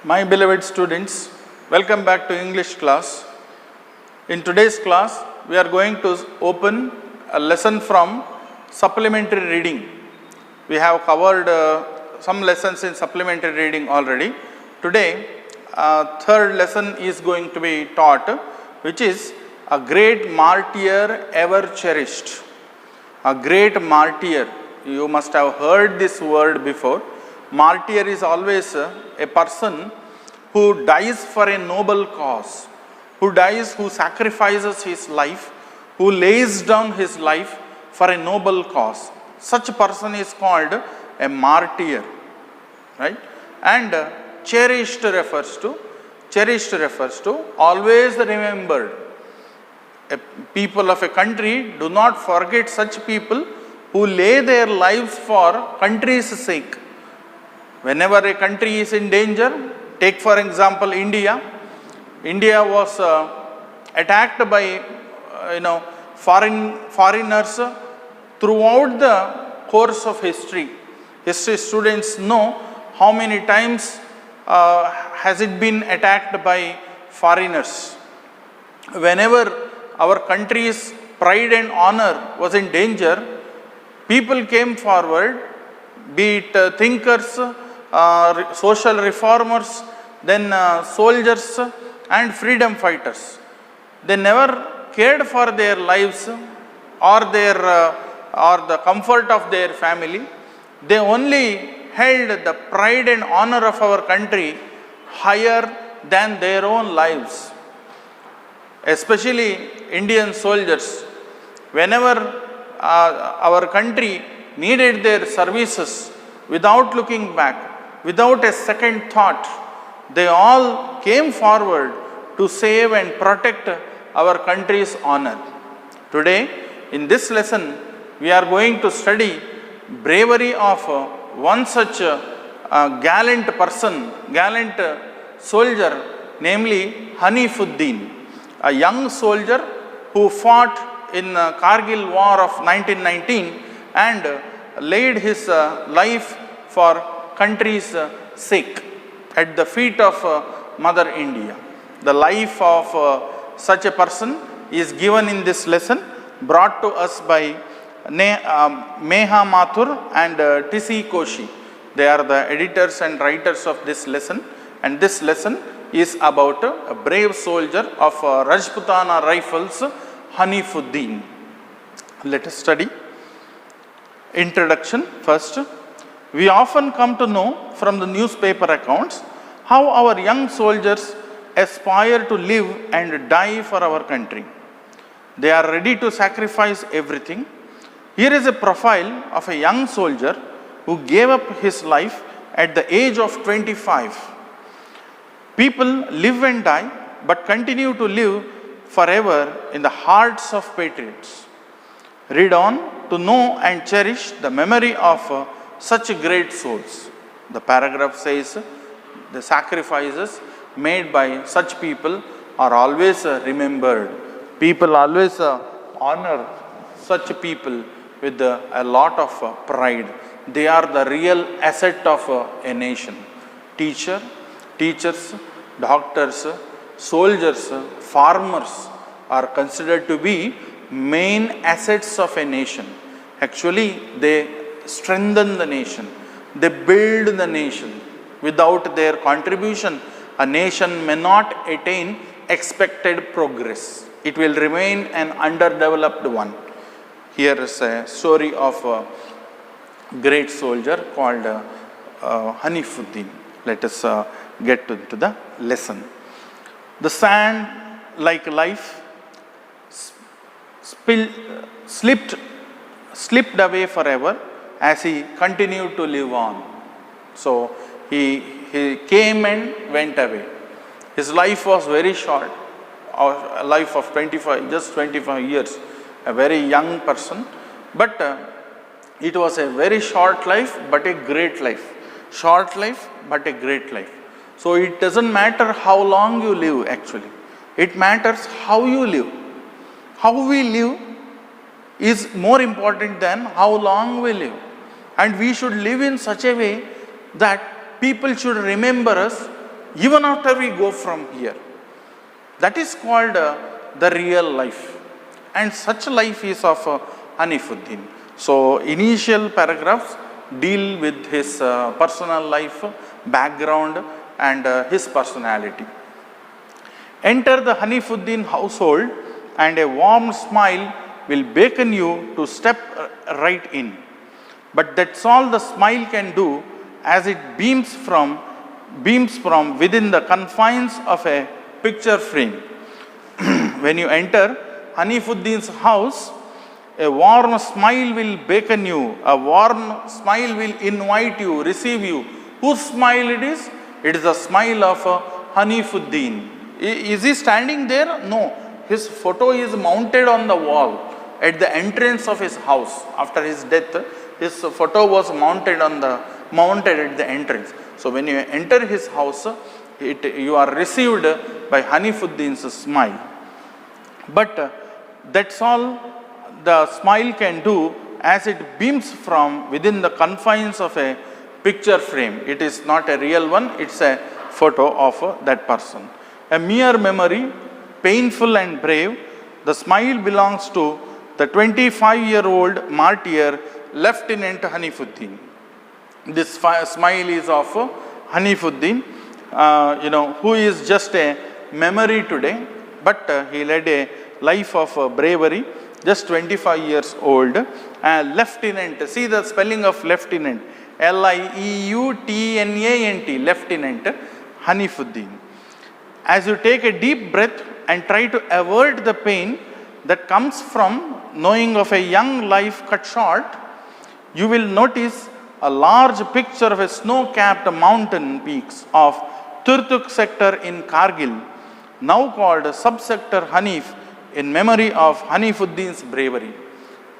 My beloved students, welcome back to English class. In today's class, we are going to open a lesson from supplementary reading. We have covered some lessons in supplementary reading already. Today, third lesson is going to be taught, which is a great martyr ever cherished. A great martyr. You must have heard this word before. Martyr is always a person who dies for a noble cause, who dies, who sacrifices his life, who lays down his life for a noble cause. Such a person is called a martyr, right? And cherished refers to always remembered. People of a country do not forget such people who lay their lives for country's sake. Whenever a country is in danger, take for example India. India was attacked by foreigners throughout the course of history. History students know how many times has it been attacked by foreigners. Whenever our country's pride and honor was in danger, people came forward, be it thinkers, social reformers, then soldiers and freedom fighters. They never cared for their lives or the comfort of their family. They only held the pride and honor of our country higher than their own lives. Especially Indian soldiers, whenever our country needed their services, without looking back, without a second thought, they all came forward to save and protect our country's honor. Today, in this lesson, we are going to study bravery of one such gallant person, gallant soldier, namely Hanifuddin, a young soldier who fought in Kargil War of 1919 and laid his life for country's sake at the feet of Mother India. The life of such a person is given in this lesson, brought to us by Meha Mathur and T.C. Koshi. They are the editors and writers of this lesson, and this lesson is about a brave soldier of Rajputana Rifles, Hanifuddin. Let us study. Introduction first. We often come to know from the newspaper accounts how our young soldiers aspire to live and die for our country. They are ready to sacrifice everything. Here is a profile of a young soldier who gave up his life at the age of 25. People live and die, but continue to live forever in the hearts of patriots. Read on to know and cherish the memory of such great souls. The paragraph says the sacrifices made by such people are always remembered. People always honor such people with a lot of pride. They are the real asset of a nation. Teachers, doctors, soldiers, farmers are considered to be main assets of a nation. Actually, they strengthen the nation. They build the nation. Without their contribution, a nation may not attain expected progress. It will remain an underdeveloped one. Here is a story of a great soldier called Hanifuddin. Let us get into the lesson. The sand, like life, slipped away forever as he continued to live on. So he came and went away. His life was very short, a life of 25 years, a very young person. But it was a very short life, but a great life. Short life, but a great life. So it doesn't matter how long you live actually. It matters how you live. How we live is more important than how long we live. And we should live in such a way that people should remember us even after we go from here. That is called the real life. And such life is of Hanifuddin. So, initial paragraphs deal with his personal life, background and his personality. Enter the Hanifuddin household and a warm smile will beckon you to step right in. But that's all the smile can do, as it beams from within the confines of a picture frame. When you enter Hanifuddin's house, a warm smile will beckon you, a warm smile will invite you, receive you. Whose smile it is? It is the smile of Hanifuddin. Is he standing there? No. His photo is mounted on the wall at the entrance of his house. After his death, his photo was mounted at the entrance. So when you enter his house, you are received by Hanifuddin's smile. But that's all the smile can do, as it beams from within the confines of a picture frame. It is not a real one, it's a photo of that person. A mere memory, painful and brave, the smile belongs to the 25-year-old martyr, Lieutenant Hanifuddin. This smile is of Hanifuddin, who is just a memory today, but he led a life of bravery, just 25 years old. Lieutenant, see the spelling of lieutenant, L-I-E-U-T-N-A-N-T, Lieutenant Hanifuddin. As you take a deep breath and try to avert the pain that comes from knowing of a young life cut short, you will notice a large picture of a snow-capped mountain peaks of Turtuk sector in Kargil, now called subsector Hanif, in memory of Hanifuddin's bravery.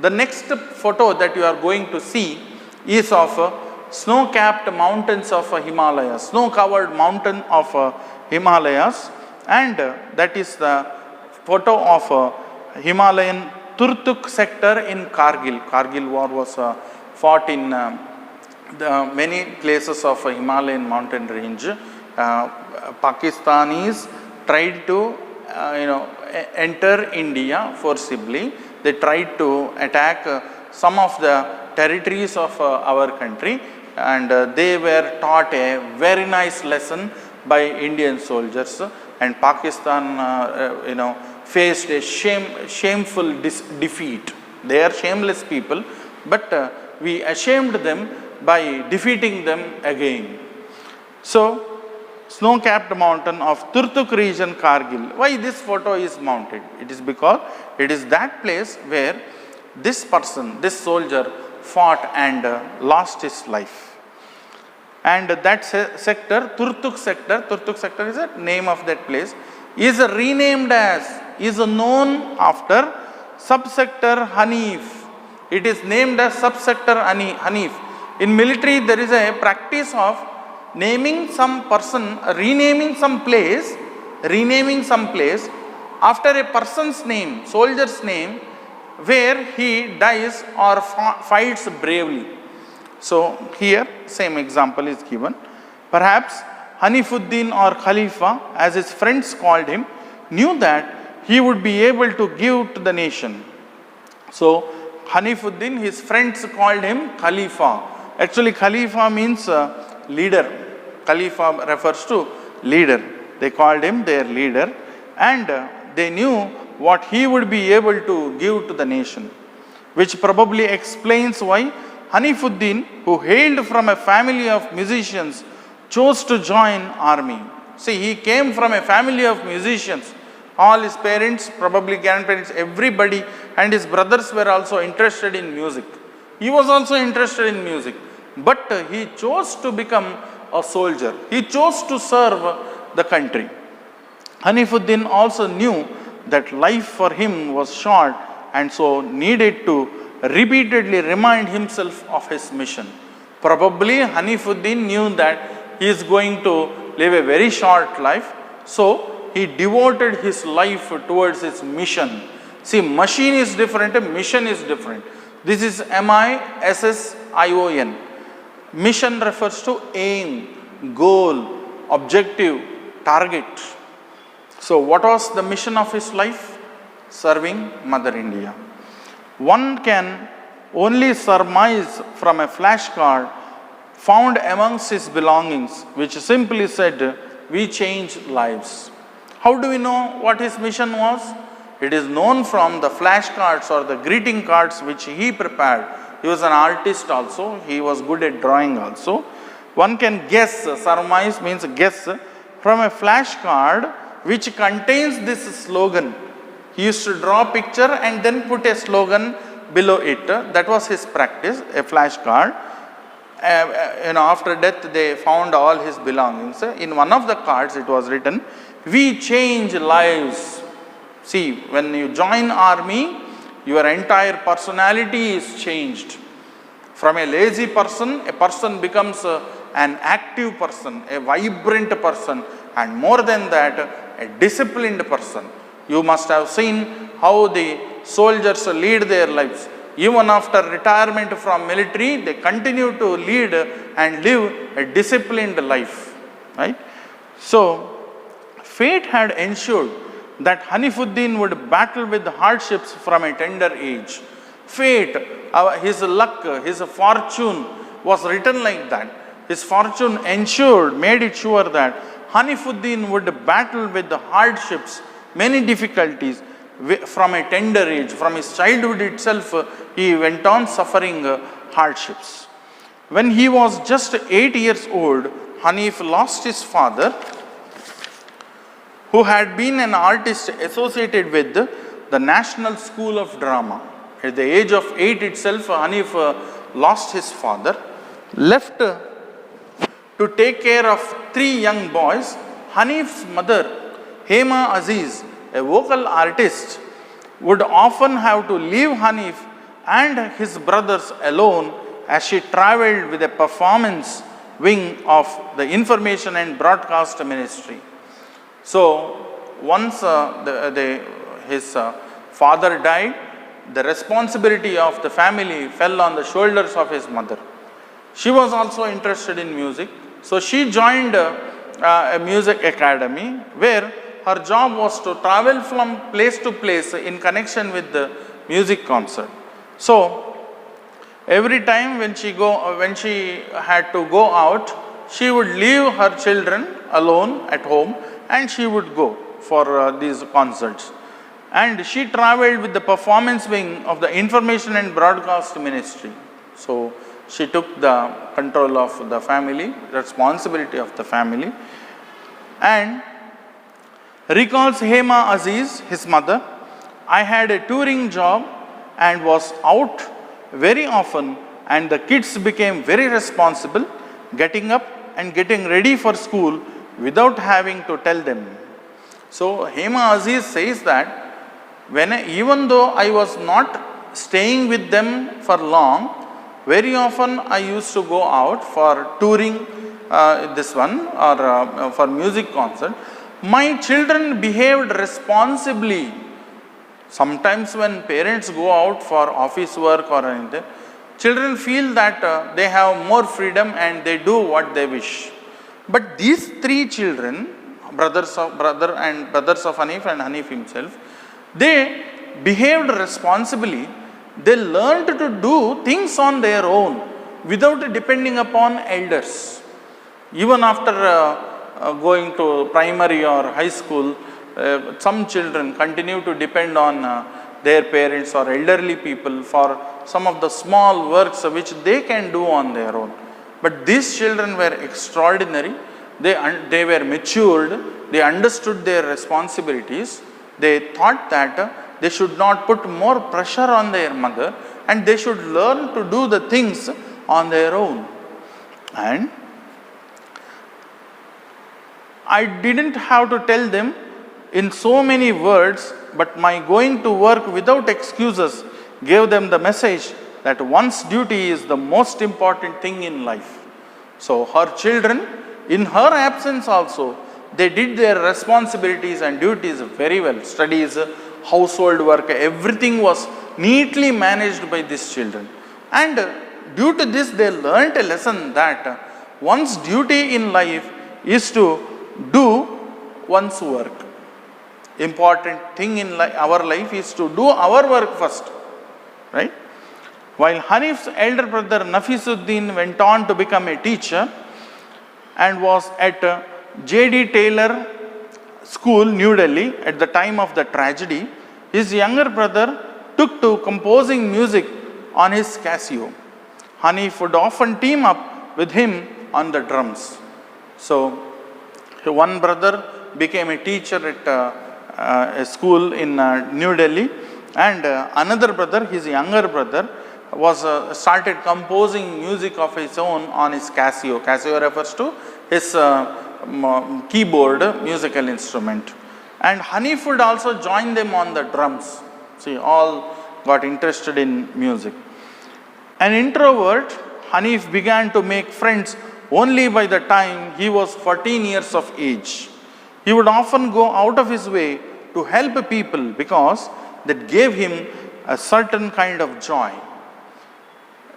The next photo that you are going to see is of snow-capped mountains of Himalayas, snow-covered mountain of Himalayas, and that is the photo of Himalayan Turtuk sector in Kargil. Kargil war was fought in many places of Himalayan mountain range. Pakistanis tried to enter India forcibly. They tried to attack some of the territories of our country, and they were taught a very nice lesson by Indian soldiers, and Pakistan faced a shameful defeat. They are shameless people, but we ashamed them by defeating them again. So, snow-capped mountain of Turtuk region, Kargil. Why this photo is mounted? It is because it is that place where this person, this soldier fought and lost his life. And that sector, Turtuk sector is the name of that place, is renamed as, is known after subsector Hanif. It is named as subsector Hanif. In military, there is a practice of naming some person, renaming some place after a person's name, soldier's name, where he dies or fights bravely. So here same example is given. Perhaps Hanifuddin or Khalifa, as his friends called him, knew that he would be able to give to the nation. So Hanifuddin, his friends called him Khalifa. Actually Khalifa means leader. Khalifa refers to leader. They called him their leader, and they knew what he would be able to give to the nation, which probably explains why Hanifuddin, who hailed from a family of musicians, chose to join army. See, he came from a family of musicians. All his parents, probably grandparents, everybody, and his brothers were also interested in music. He was also interested in music, but he chose to become a soldier. He chose to serve the country. Hanifuddin also knew that life for him was short, and so needed to repeatedly remind himself of his mission. Probably Hanifuddin knew that he is going to live a very short life, so he devoted his life towards his mission. See, machine is different, mission is different. This is MISSION. Mission refers to aim, goal, objective, target. So what was the mission of his life? Serving Mother India. One can only surmise from a flashcard found amongst his belongings, which simply said, "We change lives." How do we know what his mission was? It is known from the flashcards or the greeting cards which he prepared. He was an artist also, he was good at drawing also. One can guess, surmise means guess, from a flashcard which contains this slogan. He used to draw a picture and then put a slogan below it. That was his practice, a flashcard. After death they found all his belongings. In one of the cards it was written, "We change lives." See, when you join army, your entire personality is changed. From a lazy person, a person becomes an active person, a vibrant person, and more than that, a disciplined person. You must have seen how the soldiers lead their lives. Even after retirement from military, they continue to lead and live a disciplined life. Right? So, fate had ensured that Hanifuddin would battle with hardships from a tender age. Fate, his luck, his fortune was written like that. His fortune ensured, made it sure that Hanifuddin would battle with the hardships, many difficulties from a tender age. From his childhood itself, he went on suffering hardships. When he was just 8 years old, Hanif lost his father, who had been an artist associated with the National School of Drama. At the age of 8 itself, Hanif lost his father, left to take care of 3 young boys. Hanif's mother, Hema Aziz, a vocal artist, would often have to leave Hanif and his brothers alone as she traveled with a performance wing of the Information and Broadcast Ministry. So, once his father died, the responsibility of the family fell on the shoulders of his mother. She was also interested in music, so she joined a music academy where her job was to travel from place to place in connection with the music concert. So, every time when she had to go out, she would leave her children alone at home and she would go for these concerts. And she traveled with the performance wing of the Information and Broadcast Ministry. So, she took the control of the family, responsibility of the family, and recalls Hema Aziz, his mother, "I had a touring job and was out very often, and the kids became very responsible, getting up and getting ready for school without having to tell them." So, Hema Aziz says that even though I was not staying with them for long, very often I used to go out for touring for music concert. My children behaved responsibly. Sometimes when parents go out for office work or anything, children feel that they have more freedom and they do what they wish. But these 3 children, brothers of Hanif and Hanif himself, they behaved responsibly. They learned to do things on their own without depending upon elders. Even after going to primary or high school, some children continue to depend on their parents or elderly people for some of the small works which they can do on their own. But these children were extraordinary. They were matured. They understood their responsibilities. They thought that they should not put more pressure on their mother and they should learn to do the things on their own. And I didn't have to tell them in so many words, but my going to work without excuses gave them the message that one's duty is the most important thing in life. So her children, in her absence also, they did their responsibilities and duties very well. Studies, household work, everything was neatly managed by these children. And due to this, they learnt a lesson that one's duty in life is to do one's work. Important thing in our life is to do our work first, right? While Hanif's elder brother Nafisuddin went on to become a teacher and was at J.D. Taylor School, New Delhi at the time of the tragedy, his younger brother took to composing music on his Casio. Hanif would often team up with him on the drums. So, one brother became a teacher at a school in New Delhi, and another brother, his younger brother, was started composing music of his own on his Casio. Casio refers to his keyboard musical instrument. And Hanif would also join them on the drums. See, all got interested in music. An introvert, Hanif began to make friends only by the time he was 14 years of age. He would often go out of his way to help people because that gave him a certain kind of joy.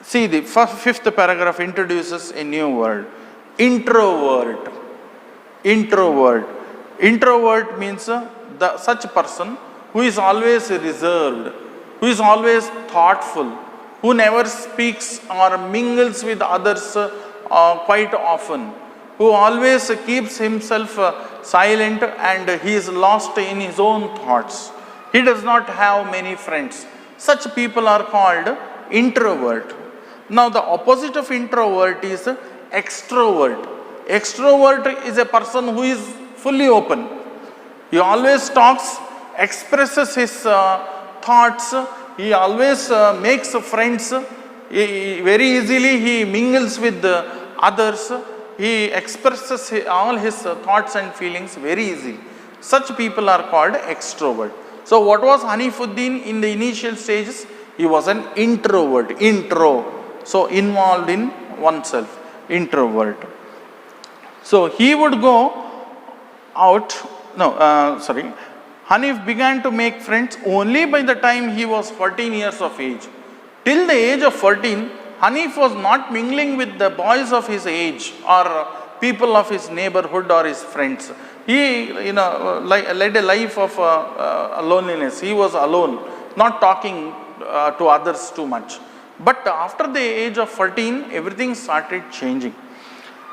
See, the fifth paragraph introduces a new word, introvert. Introvert. Introvert means such a person who is always reserved, who is always thoughtful, who never speaks or mingles with others quite often, who always keeps himself silent and he is lost in his own thoughts. He does not have many friends. Such people are called introvert. Now the opposite of introvert is extrovert. Extrovert is a person who is fully open. He always talks, expresses his thoughts, he always makes friends, very easily he mingles with others, he expresses all his thoughts and feelings very easily. Such people are called extrovert. So what was Hanifuddin in the initial stages? He was an introvert, so involved in oneself, introvert. So he would go out, Hanif began to make friends only by the time he was 14 years of age. Till the age of 14, Hanif was not mingling with the boys of his age or people of his neighborhood or his friends. He led a life of loneliness. He was alone, not talking to others too much. But after the age of 14, everything started changing.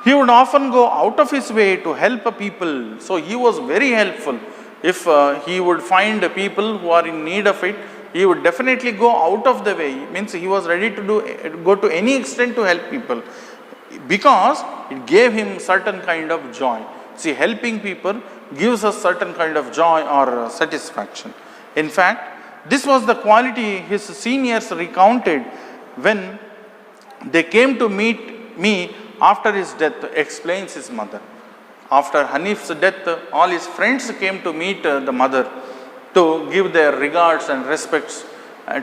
He would often go out of his way to help people. So he was very helpful. If he would find people who are in need of it, he would definitely go out of the way. It means he was ready to go to any extent to help people, because it gave him certain kind of joy. See, helping people gives us certain kind of joy or satisfaction. In fact, this was the quality his seniors recounted when they came to meet me after his death, explains his mother. After Hanif's death, all his friends came to meet the mother to give their regards and respects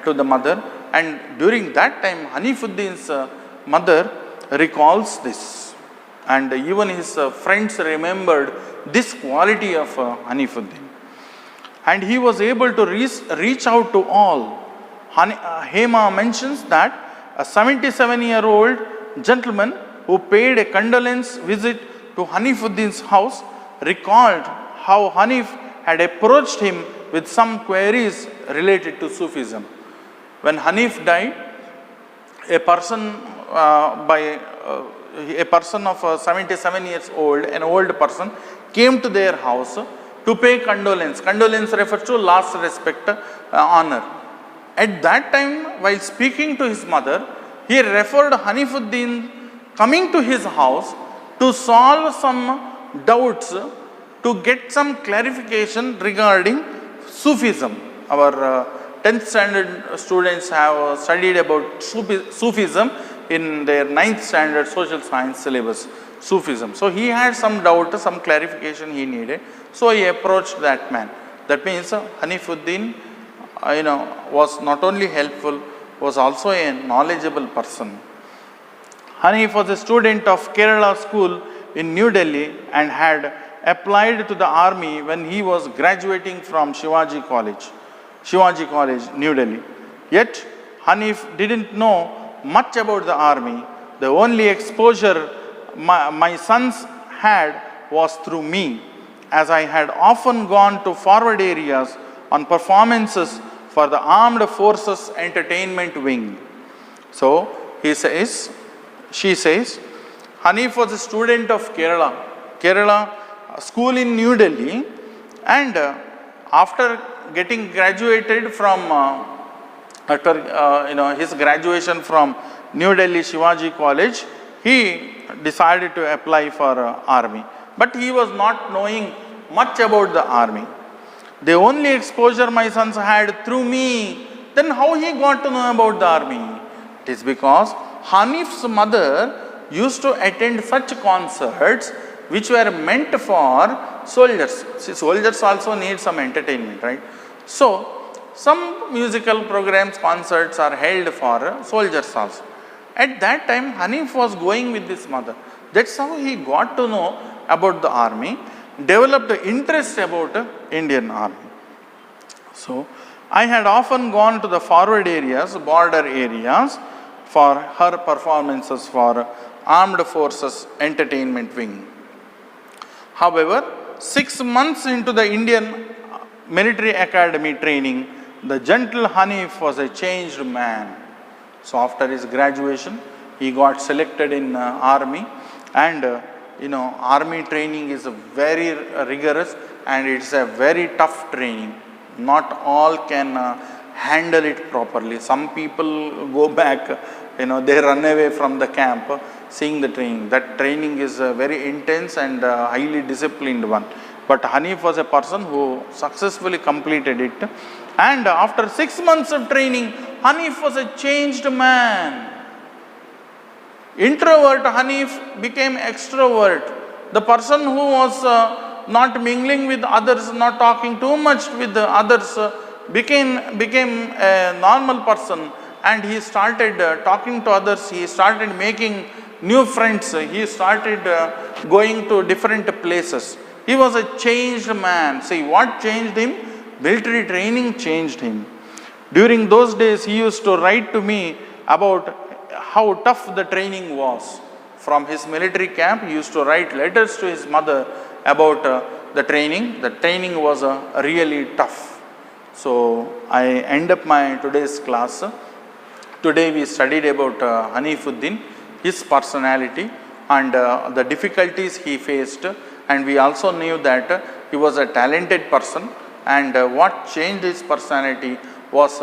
to the mother. And during that time, Hanifuddin's mother recalls this. And even his friends remembered this quality of Hanifuddin. And he was able to reach out to all. Hema mentions that a 77-year-old gentleman who paid a condolence visit to Hanifuddin's house recalled how Hanif had approached him with some queries related to Sufism. When Hanif died, a person of 77 years old, an old person, came to their house to pay condolence. Condolence refers to last respect, honor. At that time, while speaking to his mother, he referred Hanifuddin coming to his house to solve some doubts, to get some clarification regarding Sufism. Our 10th standard students have studied about Sufism in their 9th standard social science syllabus, Sufism. So he had some doubt, some clarification he needed. So he approached that man. That means Hanifuddin, was not only helpful, was also a knowledgeable person. Hanif was a student of Kerala school in New Delhi and had applied to the army when he was graduating from Shivaji College, New Delhi. Yet Hanif didn't know much about the army. The only exposure my sons had was through me, as I had often gone to forward areas on performances for the Armed Forces Entertainment Wing. So she says, Hanif was a student of Kerala school in New Delhi, and after getting graduated from, his graduation from New Delhi Shivaji College, he decided to apply for army. But he was not knowing much about the army. The only exposure my sons had through me, then how he got to know about the army? It is because Hanif's mother used to attend such concerts which were meant for soldiers. See, soldiers also need some entertainment, right? So, some musical programs, concerts are held for soldiers also. At that time, Hanif was going with his mother. That's how he got to know about the army, developed interest about Indian army. So, I had often gone to the forward areas, border areas, for her performances for Armed Forces Entertainment Wing. However, 6 months into the Indian Military Academy training, the gentle Hanif was a changed man. So after his graduation, he got selected in army, and army training is very rigorous and it's a very tough training. Not all can handle it properly. Some people go back, they run away from the camp seeing the training. That training is very intense and highly disciplined one. But Hanif was a person who successfully completed it. And after 6 months of training, Hanif was a changed man. Introvert Hanif became extrovert. The person who was not mingling with others, not talking too much with the others, became a normal person, and he started talking to others. He started making new friends. He started going to different places. He was a changed man. See, what changed him? Military training changed him. During those days, he used to write to me about how tough the training was. From his military camp, he used to write letters to his mother about the training. The training was really tough. So, I end up my today's class. Today we studied about Hanifuddin, his personality and the difficulties he faced, and we also knew that he was a talented person, and what changed his personality was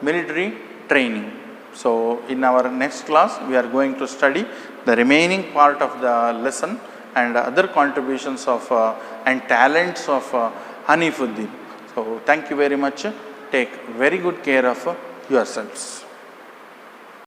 military training. So, in our next class, we are going to study the remaining part of the lesson and other contributions of and talents of Hanifuddin. So, thank you very much. Take very good care of yourselves.